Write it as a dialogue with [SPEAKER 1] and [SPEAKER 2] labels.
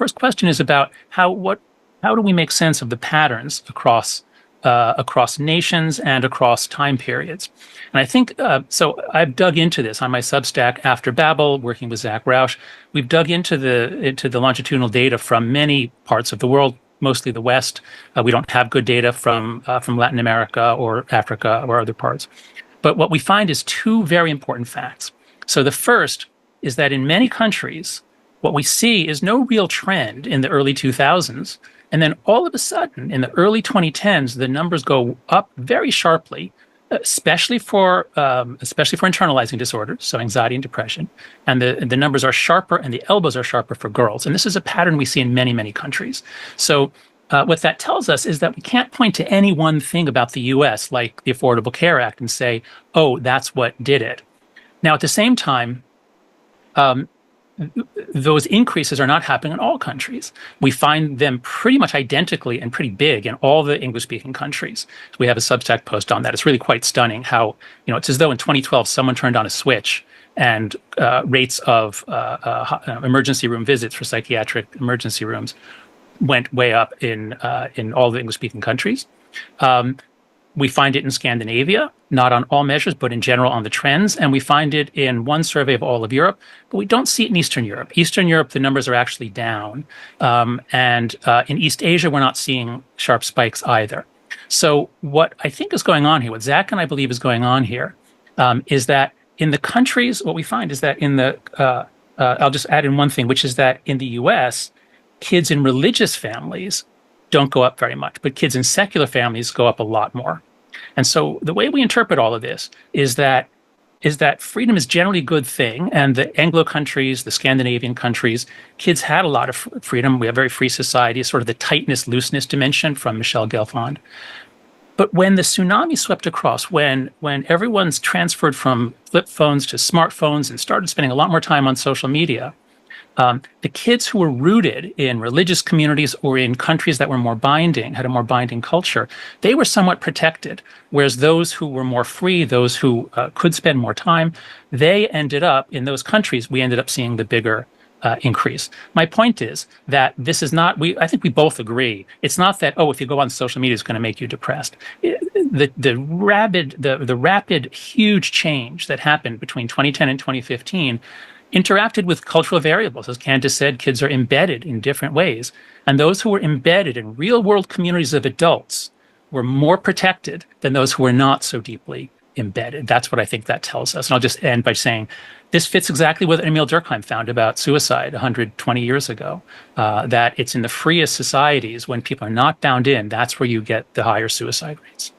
[SPEAKER 1] first question is about how do we make sense of the patterns across nations and across time periods. And I think so. I've dug into this on my Substack after Babel, working with Zach Roush. We've dug into the longitudinal data from many parts of the world, mostly the West. We don't have good data from Latin America or Africa or other parts. But what we find is two very important facts. So the first is that in many countries, what we see is no real trend in the early 2000s. And then all of a sudden, in the early 2010s, the numbers go up very sharply, especially for internalizing disorders, so anxiety and depression. And the numbers are sharper and the elbows are sharper for girls. And this is a pattern we see in many, many countries. So what that tells us is that we can't point to any one thing about the US, like the Affordable Care Act, and say, oh, that's what did it. Now, at the same time, those increases are not happening in all countries. We find them pretty much identically and pretty big in all the English-speaking countries. So we have a Substack post on that. It's really quite stunning how, it's as though in 2012 someone turned on a switch and rates of emergency room visits for psychiatric emergency rooms went way up in all the English-speaking countries. We find it in Scandinavia, not on all measures, but in general on the trends. And we find it in one survey of all of Europe, but we don't see it in Eastern Europe. Eastern Europe, the numbers are actually down. And in East Asia, we're not seeing sharp spikes either. So what I think is going on here, what Zach and I believe is going on here, is that in the countries, what we find is that I'll just add in one thing, which is that in the US, kids in religious families don't go up very much, but kids in secular families go up a lot more. And so the way we interpret all of this is that freedom is generally a good thing. And the Anglo countries, the Scandinavian countries, kids had a lot of freedom. We have very free society, sort of the tightness, looseness dimension from Michel Gelfand. But when the tsunami swept across, when everyone's transferred from flip phones to smartphones and started spending a lot more time on social media, the kids who were rooted in religious communities or in countries that were more binding, had a more binding culture, they were somewhat protected. Whereas those who were more free, those who could spend more time, they ended up, in those countries, we ended up seeing the bigger increase. My point is that this is not, I think we both agree, it's not that, if you go on social media, it's going to make you depressed. The rapid, huge change that happened between 2010 and 2015 interacted with cultural variables. As Candace said, kids are embedded in different ways. And those who were embedded in real world communities of adults were more protected than those who were not so deeply embedded. That's what I think that tells us. And I'll just end by saying this fits exactly what Emil Durkheim found about suicide 120 years ago, that it's in the freest societies when people are not bound in, that's where you get the higher suicide rates.